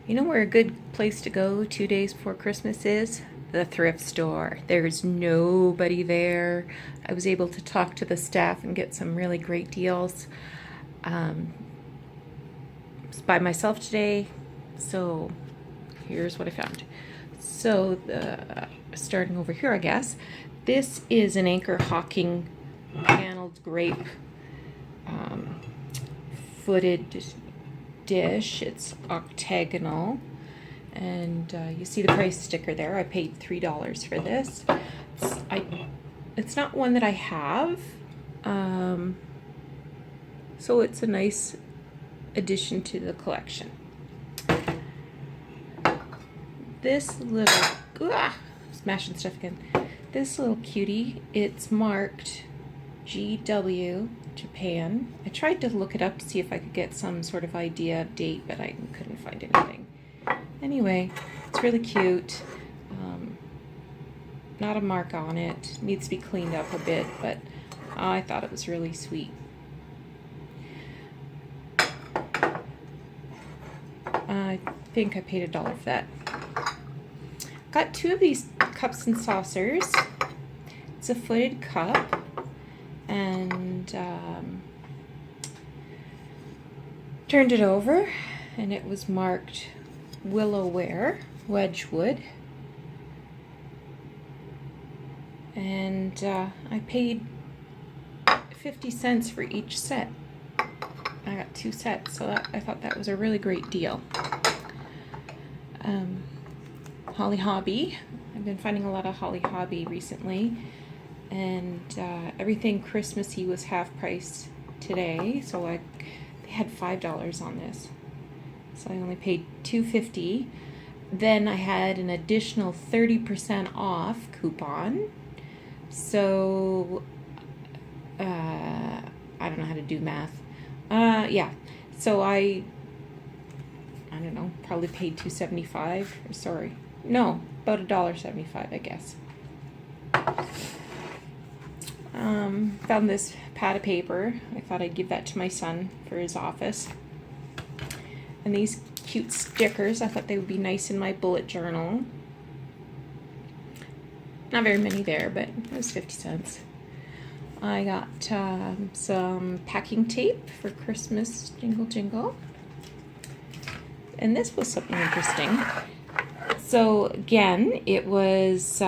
You know where a good place to go 2 days before Christmas is? The thrift store. There's nobody there. I was able to talk to the staff and get some really great deals. Was by myself today, so here's what I found. So starting over here, I guess, this is an Anchor Hawking paneled grape footed dish. It's octagonal, and you see the price sticker there. I paid $3 for this. It's not one that I have, so it's a nice addition to the collection. This little smashing stuff again. This little cutie, it's marked GW Japan. I tried to look it up to see if I could get some sort of idea of date, but I couldn't find anything. Anyway, it's really cute. Not a mark on it. Needs to be cleaned up a bit, but I thought it was really sweet. I think I paid $1 for that. Got 2 of these cups and saucers. It's a footed cup, and turned it over, and it was marked Willowware, Wedgwood, and I paid 50 cents for each set. I got 2 sets, so I thought that was a really great deal. Holly Hobby. I've been finding a lot of Holly Hobby recently, and everything Christmassy was half price today, so they had $5 on this, so I only paid $2.50. Then I had an additional 30% off coupon, so I don't know how to do math. Yeah, so I don't know, probably paid $2.75. Sorry, no, about $1.75, I guess. Found this pad of paper. I thought I'd give that to my son for his office. And these cute stickers, I thought they would be nice in my bullet journal. Not very many there, but it was 50 cents. I got some packing tape for Christmas, jingle jingle. And this was something interesting. So again, it was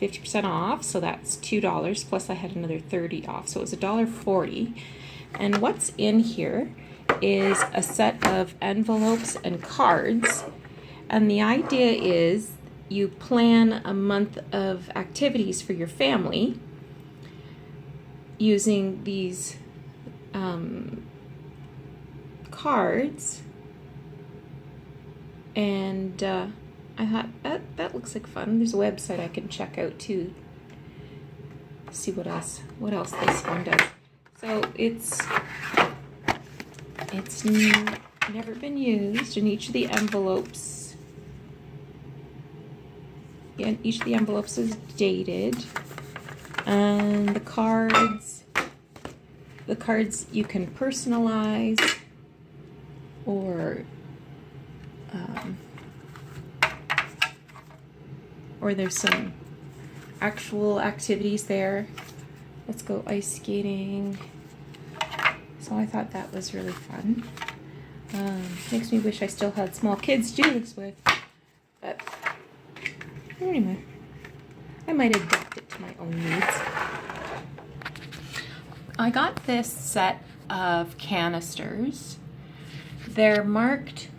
50% off, so that's $2, plus I had another 30 off, so it was $1.40. And what's in here is a set of envelopes and cards, and the idea is you plan a month of activities for your family using these cards, and I thought that looks like fun. There's a website I can check out too. See what else this one does. So it's never been used, and each of the envelopes is dated, and the cards you can personalize, or there's some actual activities there. Let's go ice skating. So I thought that was really fun. Makes me wish I still had small kids to do this with. But anyway, I might adapt it to my own needs. I got this set of canisters. They're marked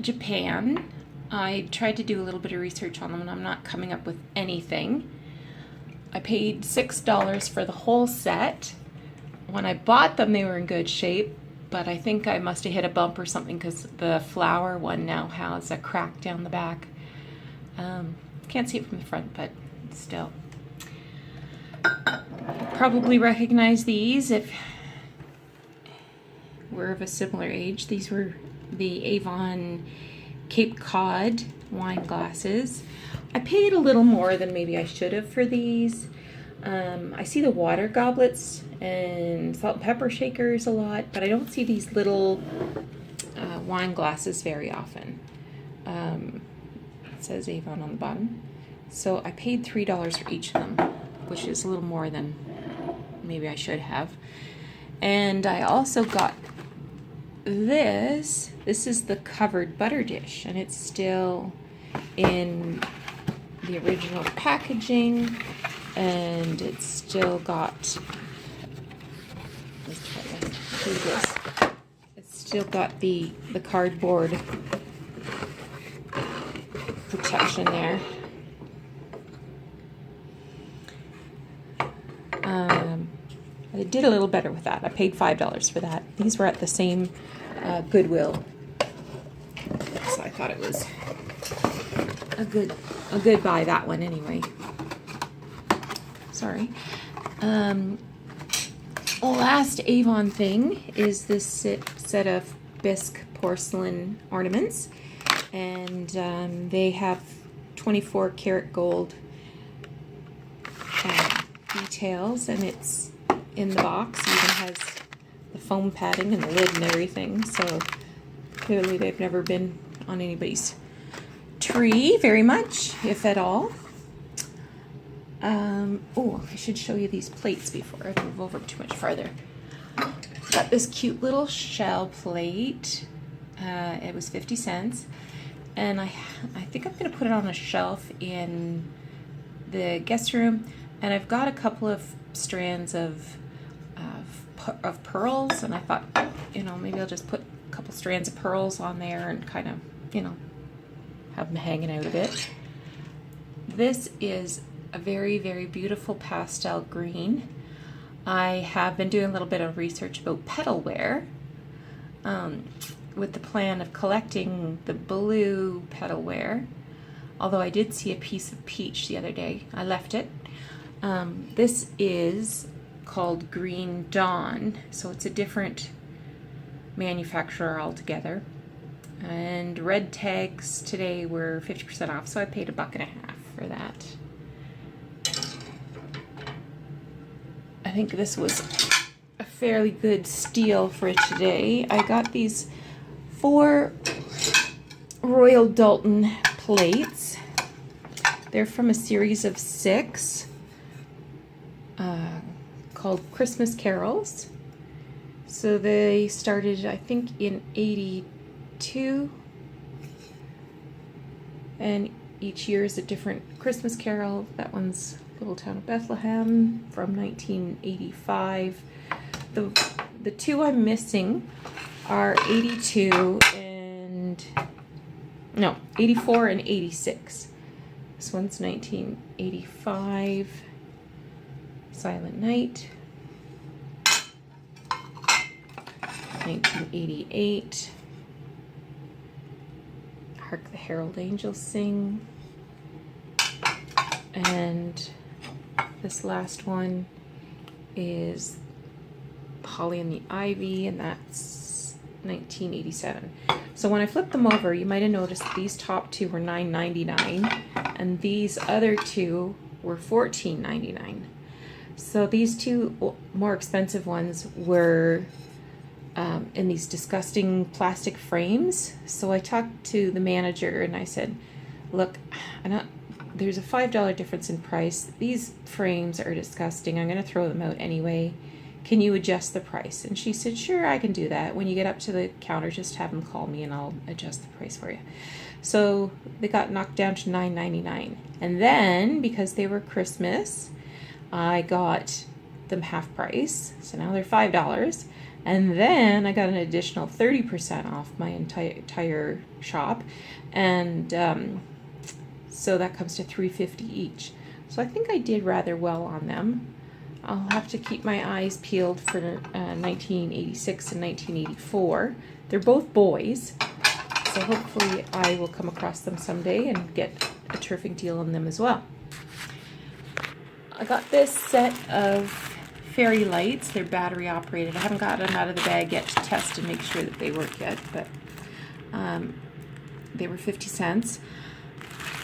Japan. I tried to do a little bit of research on them, and I'm not coming up with anything. I paid $6 for the whole set. When I bought them, they were in good shape, but I think I must have hit a bump or something, because the flower one now has a crack down the back. Can't see it from the front, but still. Probably recognize these if we're of a similar age. These were the Avon Cape Cod wine glasses. I paid a little more than maybe I should have for these. I see the water goblets and salt and pepper shakers a lot, but I don't see these little wine glasses very often. It says Avon on the bottom. So I paid $3 for each of them, which is a little more than maybe I should have. And I also got this. This is the covered butter dish, and it's still in the original packaging, and it's still got, let's try this, do this. It's still got the cardboard protection there. I did a little better with that. I paid $5 for that. These were at the same Goodwill, so I thought it was a good buy, that one anyway. Sorry. Last Avon thing is this set of bisque porcelain ornaments, and they have 24 karat gold details, and it's in the box. It even has the foam padding and the lid and everything, so clearly they've never been on anybody's tree very much, if at all. Oh, I should show you these plates before I move over too much farther. Got this cute little shell plate. It was 50 cents, and I think I'm gonna put it on a shelf in the guest room. And I've got a couple of strands of pearls, and I thought, you know, maybe I'll just put a couple strands of pearls on there and kind of, you know, have them hanging out a bit. This is a very, very beautiful pastel green. I have been doing a little bit of research about petalware, with the plan of collecting the blue petalware, although I did see a piece of peach the other day. I left it. This is called Green Dawn, so it's a different manufacturer altogether. And red tags today were 50% off, so I paid $1.50 for that. I think this was a fairly good steal for today. I got these 4 Royal Doulton plates. They're from a series of 6 called Christmas Carols. So they started, I think, in 82, and each year is a different Christmas carol. That one's Little Town of Bethlehem from 1985. The 2 I'm missing are 82 and, no, 84 and 86. This one's 1985, Silent Night, 1988, Hark the Herald Angels Sing, and this last one is Holly and the Ivy, and that's 1987. So when I flipped them over, you might have noticed these top 2 were $9.99, and these other 2 were $14.99. So these 2 more expensive ones were in these disgusting plastic frames. So I talked to the manager and I said, look, there's a $5 difference in price. These frames are disgusting. I'm going to throw them out anyway. Can you adjust the price? And she said, sure, I can do that. When you get up to the counter, just have them call me and I'll adjust the price for you. So they got knocked down to $9.99. And then, because they were Christmas, I got them half price. So now they're $5. And then I got an additional 30% off my entire shop. And so that comes to $3.50 each. So I think I did rather well on them. I'll have to keep my eyes peeled for 1986 and 1984. They're both boys, so hopefully I will come across them someday and get a terrific deal on them as well. I got this set of fairy lights. They're battery operated. I haven't got them out of the bag yet to test and make sure that they work yet, but they were 50 cents.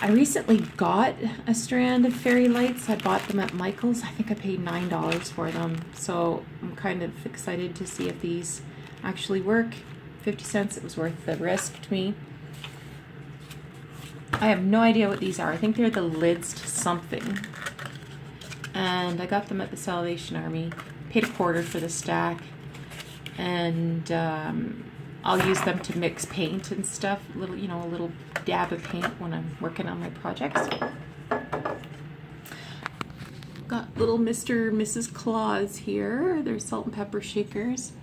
I recently got a strand of fairy lights. I bought them at Michael's. I think I paid $9 for them. So I'm kind of excited to see if these actually work. 50 cents, it was worth the risk to me. I have no idea what these are. I think they're the lids to something. And I got them at the Salvation Army. Paid $1 for the stack. And I'll use them to mix paint and stuff. A little dab of paint when I'm working on my projects. Got little Mr. and Mrs. Claus here. They're salt and pepper shakers.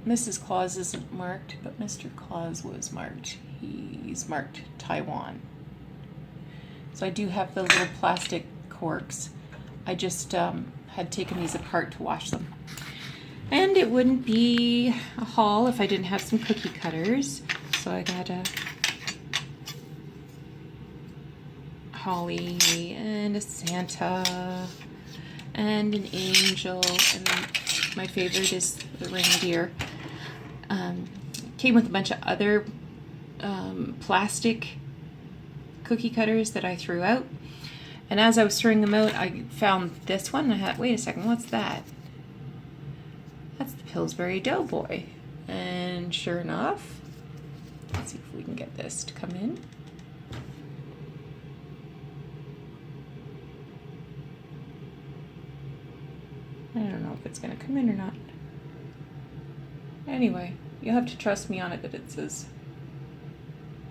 Mrs. Claus isn't marked, but Mr. Claus was marked. He's marked Taiwan. So I do have the little plastic corks. I just had taken these apart to wash them. And it wouldn't be a haul if I didn't have some cookie cutters. So I got a holly and a Santa and an angel, and my favorite is the reindeer. Came with a bunch of other plastic cookie cutters that I threw out. And as I was throwing them out, I found this one. I thought, wait a second, what's that? That's the Pillsbury Doughboy. And sure enough, let's see if we can get this to come in. I don't know if it's going to come in or not. Anyway, you'll have to trust me on it that it says,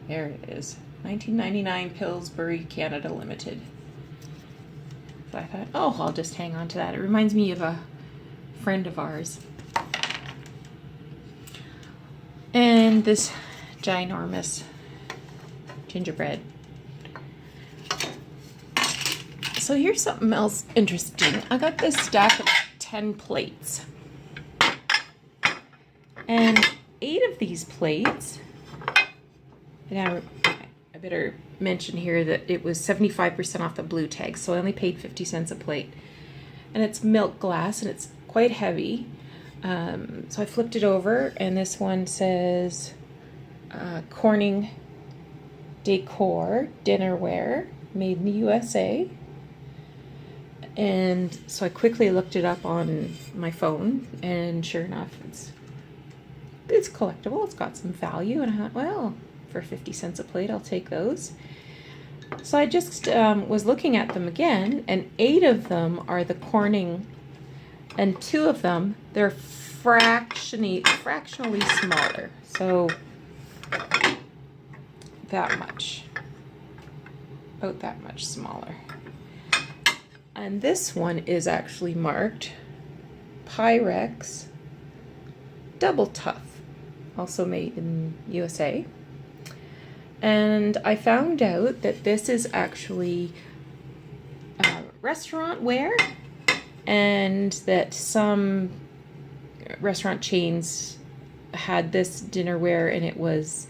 there it is, 1999 Pillsbury Canada Limited. So I thought, oh, I'll just hang on to that. It reminds me of a friend of ours. And this ginormous gingerbread. So here's something else interesting. I got this stack of 10 plates. And 8 of these plates, and I better mention here that it was 75% off the blue tag, so I only paid 50 cents a plate. And it's milk glass, and it's quite heavy. So I flipped it over, and this one says Corning Decor Dinnerware, made in the USA. And so I quickly looked it up on my phone, and sure enough, it's collectible. It's got some value, and I thought, well, for 50 cents a plate, I'll take those. So I just was looking at them again, and 8 of them are the Corning, and 2 of them, they're fractionally smaller. So that much, about that much smaller. And this one is actually marked Pyrex Double Tough, also made in USA. And I found out that this is actually restaurant ware, and that some restaurant chains had this dinnerware, and it was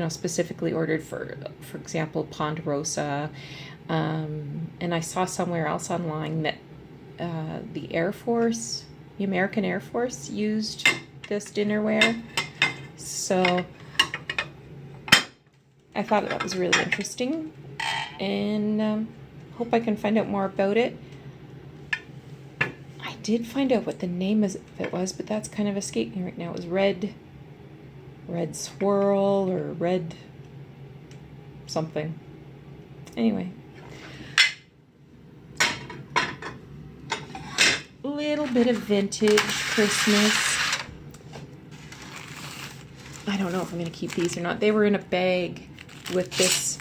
specifically ordered for example, Ponderosa. And I saw somewhere else online that the American Air Force used this dinnerware. So I thought that was really interesting, and hope I can find out more about it. I did find out what the name of it was, but that's kind of escaped me right now. It was Red Swirl or Red something. Anyway, little bit of vintage Christmas. I don't know if I'm going to keep these or not. They were in a bag with this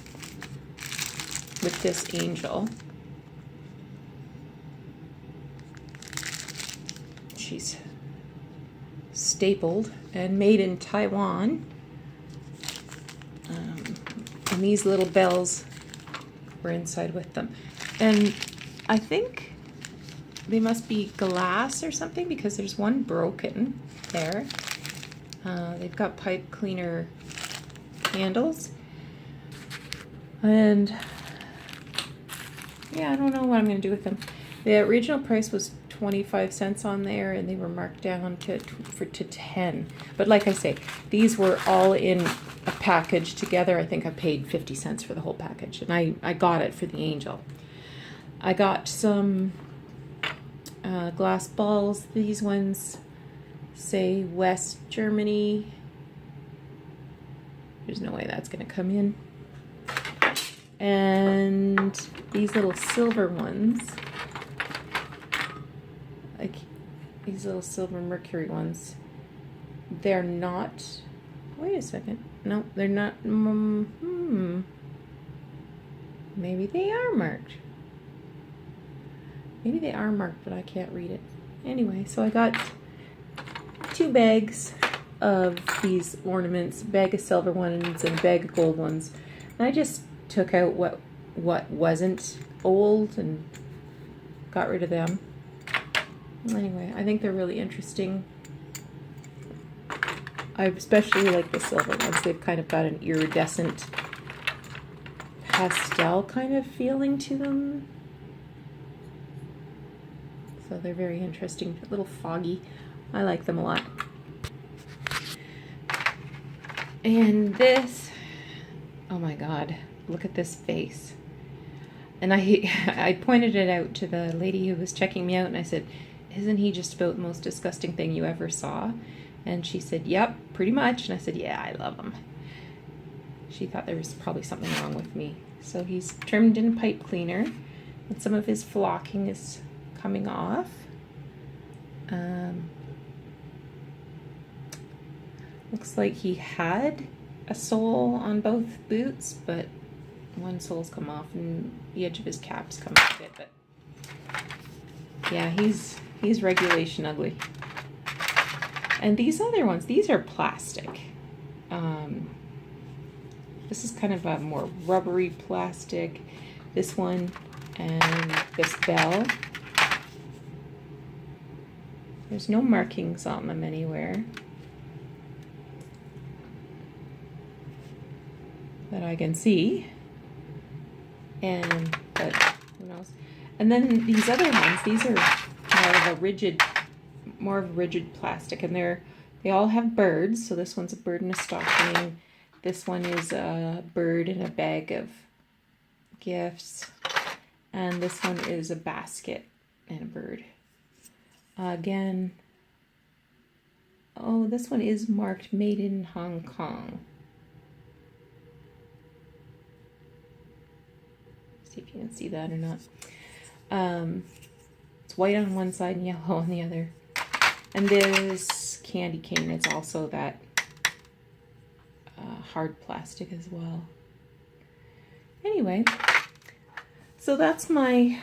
angel. She's stapled and made in Taiwan. And these little bells were inside with them. And I think they must be glass or something, because there's one broken there. They've got pipe cleaner handles. And yeah, I don't know what I'm going to do with them. The original price was 25 cents on there, and they were marked down to 10. But like I say, these were all in a package together. I think I paid 50 cents for the whole package, and I got it for the angel. I got some glass balls. These ones say West Germany. There's no way that's going to come in. And these little silver ones, like these little silver mercury ones, they're not, wait a second, no, they're not, maybe they are marked. Maybe they are marked, but I can't read it. Anyway, so I got 2 bags of these ornaments, a bag of silver ones and a bag of gold ones. And I just took out what wasn't old and got rid of them. Anyway, I think they're really interesting. I especially like the silver ones. They've kind of got an iridescent pastel kind of feeling to them. So they're very interesting, a little foggy. I like them a lot. And this, oh my God, look at this face. And I pointed it out to the lady who was checking me out, and I said, isn't he just about the most disgusting thing you ever saw? And she said, yep, pretty much. And I said, yeah, I love him. She thought there was probably something wrong with me. So he's trimmed in pipe cleaner, and some of his flocking is coming off. Looks like he had a sole on both boots, but one sole's come off and the edge of his cap's come off a bit. But yeah, he's regulation ugly. And these other ones, these are plastic. This is kind of a more rubbery plastic. This one and this bell. There's no markings on them anywhere that I can see. But who knows? And then these other ones, these are more of a rigid plastic, and they all have birds. So this one's a bird in a stocking. This one is a bird in a bag of gifts, and this one is a basket and a bird. Again, oh, this one is marked made in Hong Kong. See if you can see that or not. It's white on one side and yellow on the other. And this candy cane is also that hard plastic as well. Anyway, so that's my,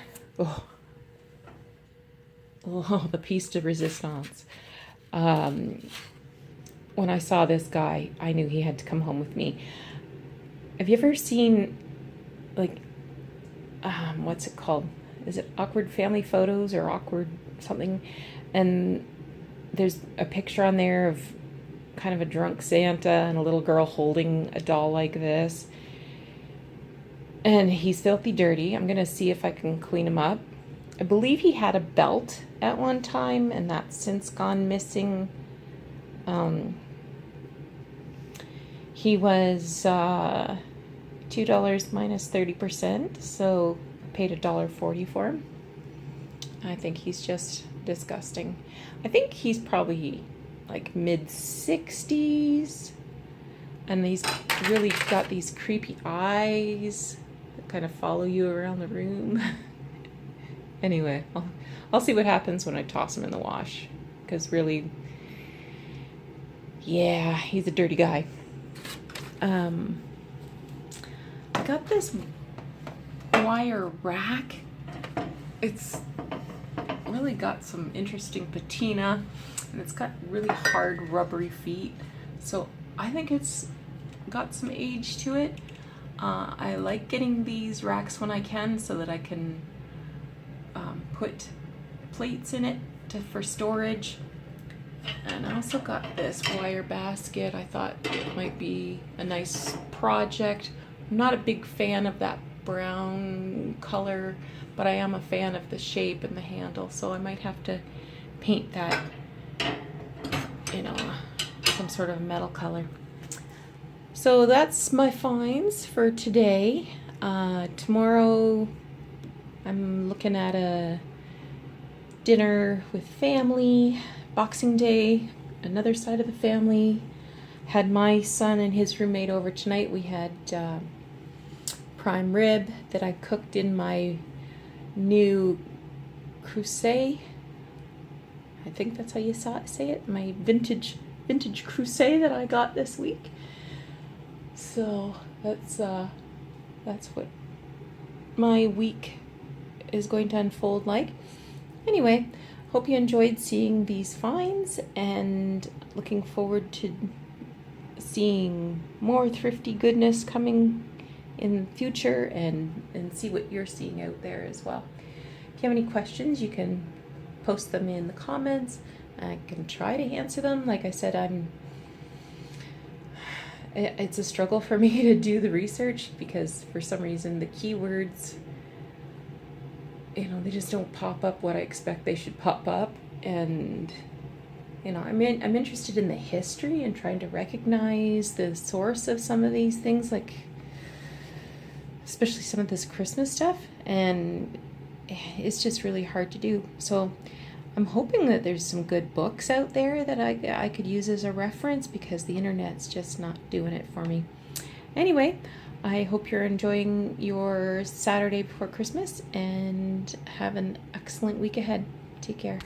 the piece de resistance. When I saw this guy, I knew he had to come home with me. Have you ever seen, like, what's it called? Is it Awkward Family Photos or Awkward something? And there's a picture on there of kind of a drunk Santa and a little girl holding a doll like this. And he's filthy dirty. I'm going to see if I can clean him up. I believe he had a belt at one time, and that's since gone missing. He was $2 minus 30%, so I paid $1.40 for him. I think he's just disgusting. I think he's probably like mid-60s, and he's really got these creepy eyes that kind of follow you around the room. Anyway, I'll see what happens when I toss him in the wash, because really, yeah, he's a dirty guy. I got this wire rack. It's really got some interesting patina, and it's got really hard rubbery feet, so I think it's got some age to it. I like getting these racks when I can, so that I can put plates in it for storage. And I also got this wire basket. I thought it might be a nice project. I'm not a big fan of that brown color, but I am a fan of the shape and the handle, so I might have to paint that, you know, some sort of metal color. So that's my finds for today. Tomorrow I'm looking at a dinner with family. Boxing Day, another side of the family. Had my son and his roommate over tonight. We had prime rib that I cooked in my new Crusade. I think that's how you say it. My vintage Crusade that I got this week. So that's what my week is going to unfold like. Anyway, hope you enjoyed seeing these finds, and looking forward to seeing more thrifty goodness coming in the future, and see what you're seeing out there as well. If you have any questions, you can post them in the comments. I can try to answer them. Like I said, it's a struggle for me to do the research, because for some reason the keywords, you know, they just don't pop up what I expect they should pop up. And you know, I'm interested in the history and trying to recognize the source of some of these things, like especially some of this Christmas stuff, and it's just really hard to do. So I'm hoping that there's some good books out there that I could use as a reference, because the internet's just not doing it for me. Anyway, I hope you're enjoying your Saturday before Christmas, and have an excellent week ahead. Take care.